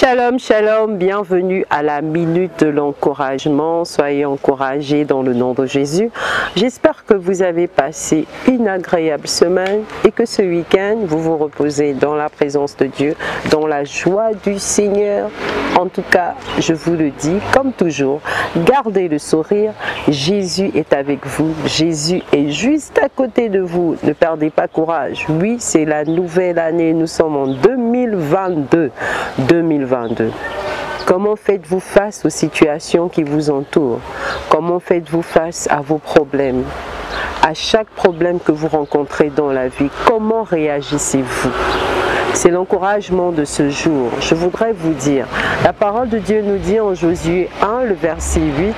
Shalom, shalom, bienvenue à la minute de l'encouragement. Soyez encouragés dans le nom de Jésus. J'espère que vous avez passé une agréable semaine et que ce week-end, vous vous reposez dans la présence de Dieu, dans la joie du Seigneur. En tout cas, je vous le dis, comme toujours, gardez le sourire. Jésus est avec vous. Jésus est juste à côté de vous. Ne perdez pas courage. Oui, c'est la nouvelle année. Nous sommes en 2022. Comment faites-vous face aux situations qui vous entourent? Comment faites-vous face à vos problèmes? À chaque problème que vous rencontrez dans la vie, comment réagissez-vous? C'est l'encouragement de ce jour. Je voudrais vous dire, la parole de Dieu nous dit en Josué 1, le verset 8,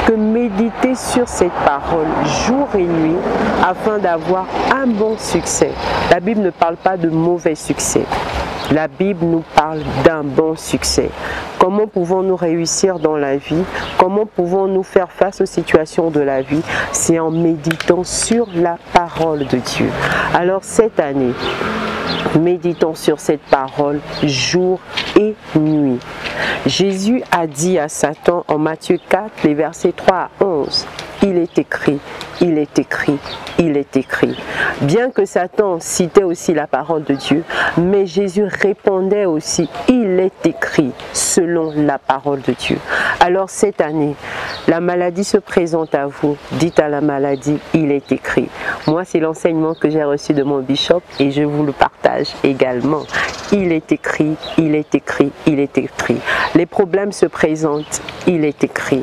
que méditez sur cette parole jour et nuit afin d'avoir un bon succès. La Bible ne parle pas de mauvais succès. La Bible nous parle d'un bon succès. Comment pouvons-nous réussir dans la vie? Comment pouvons-nous faire face aux situations de la vie? C'est en méditant sur la parole de Dieu. Alors cette année, méditons sur cette parole jour et nuit. Jésus a dit à Satan en Matthieu 4, les versets 3 à 11, il est écrit, il est écrit, il est écrit. Bien que Satan citait aussi la parole de Dieu, mais Jésus répondait aussi, il est écrit selon la parole de Dieu. Alors cette année, la maladie se présente à vous, dites à la maladie, il est écrit. Moi, c'est l'enseignement que j'ai reçu de mon bishop et je vous le partage également. Il est écrit, il est écrit, il est écrit. Les problèmes se présentent, il est écrit.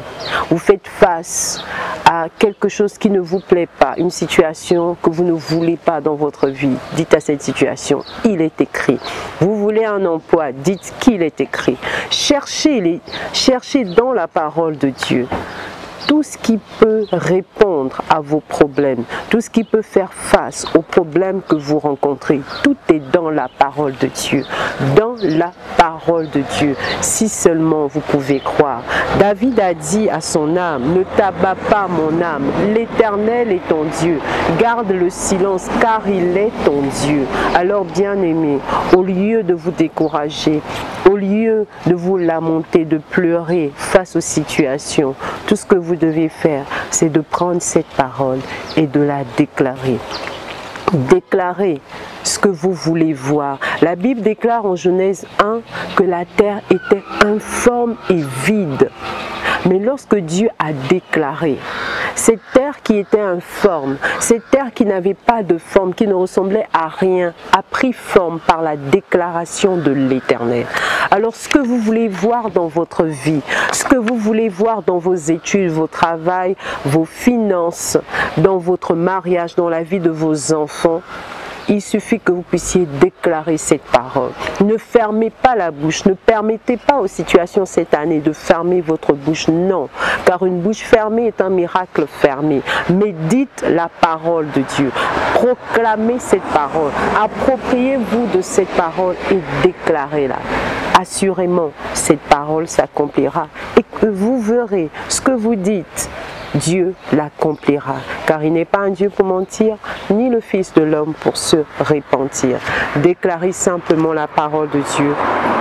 Vous faites face à quelque chose qui ne vous plaît pas, une situation que vous ne voulez pas dans votre vie, dites à cette situation, il est écrit. Vous voulez un emploi, dites qu'il est écrit. Cherchez dans la parole de Dieu tout ce qui peut répondre à vos problèmes, tout ce qui peut faire face aux problèmes que vous rencontrez, tout est dans la parole de Dieu, dans la parole de Dieu, si seulement vous pouvez croire. David a dit à son âme, ne t'abats pas mon âme, l'Éternel est ton Dieu, garde le silence car il est ton Dieu. Alors bien-aimés, au lieu de vous décourager, au lieu de vous lamenter, de pleurer face aux situations, tout ce que vous devez faire, c'est de prendre cette parole et de la déclarer. Déclarez ce que vous voulez voir. La Bible déclare en Genèse 1 que la terre était informe et vide. Mais lorsque Dieu a déclaré, cette terre qui était informe, cette terre qui n'avait pas de forme, qui ne ressemblait à rien, a pris forme par la déclaration de l'Éternel. Alors ce que vous voulez voir dans votre vie, ce que vous voulez voir dans vos études, vos travail, vos finances, dans votre mariage, dans la vie de vos enfants, il suffit que vous puissiez déclarer cette parole. Ne fermez pas la bouche, ne permettez pas aux situations cette année de fermer votre bouche, non. Car une bouche fermée est un miracle fermé. Mais dites la parole de Dieu, proclamez cette parole, appropriez-vous de cette parole et déclarez-la. Assurément, cette parole s'accomplira et que vous verrez ce que vous dites. Dieu l'accomplira, car il n'est pas un Dieu pour mentir, ni le Fils de l'homme pour se repentir. Déclarez simplement la parole de Dieu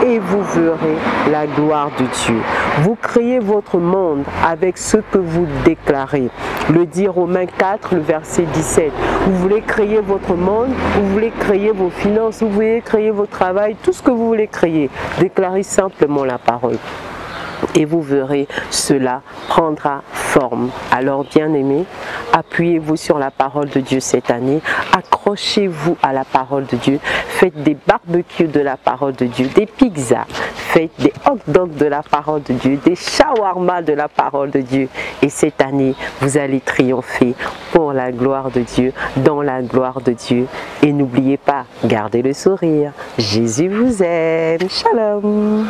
et vous verrez la gloire de Dieu. Vous créez votre monde avec ce que vous déclarez. Le dit Romains 4, le verset 17. Vous voulez créer votre monde, vous voulez créer vos finances, vous voulez créer votre travail, tout ce que vous voulez créer. Déclarez simplement la parole. Et vous verrez, cela prendra forme. Alors bien-aimés, appuyez-vous sur la parole de Dieu cette année, accrochez-vous à la parole de Dieu, faites des barbecues de la parole de Dieu, des pizzas, faites des hot dogs de la parole de Dieu, des shawarma de la parole de Dieu. Et cette année, vous allez triompher pour la gloire de Dieu, dans la gloire de Dieu. Et n'oubliez pas, gardez le sourire. Jésus vous aime. Shalom.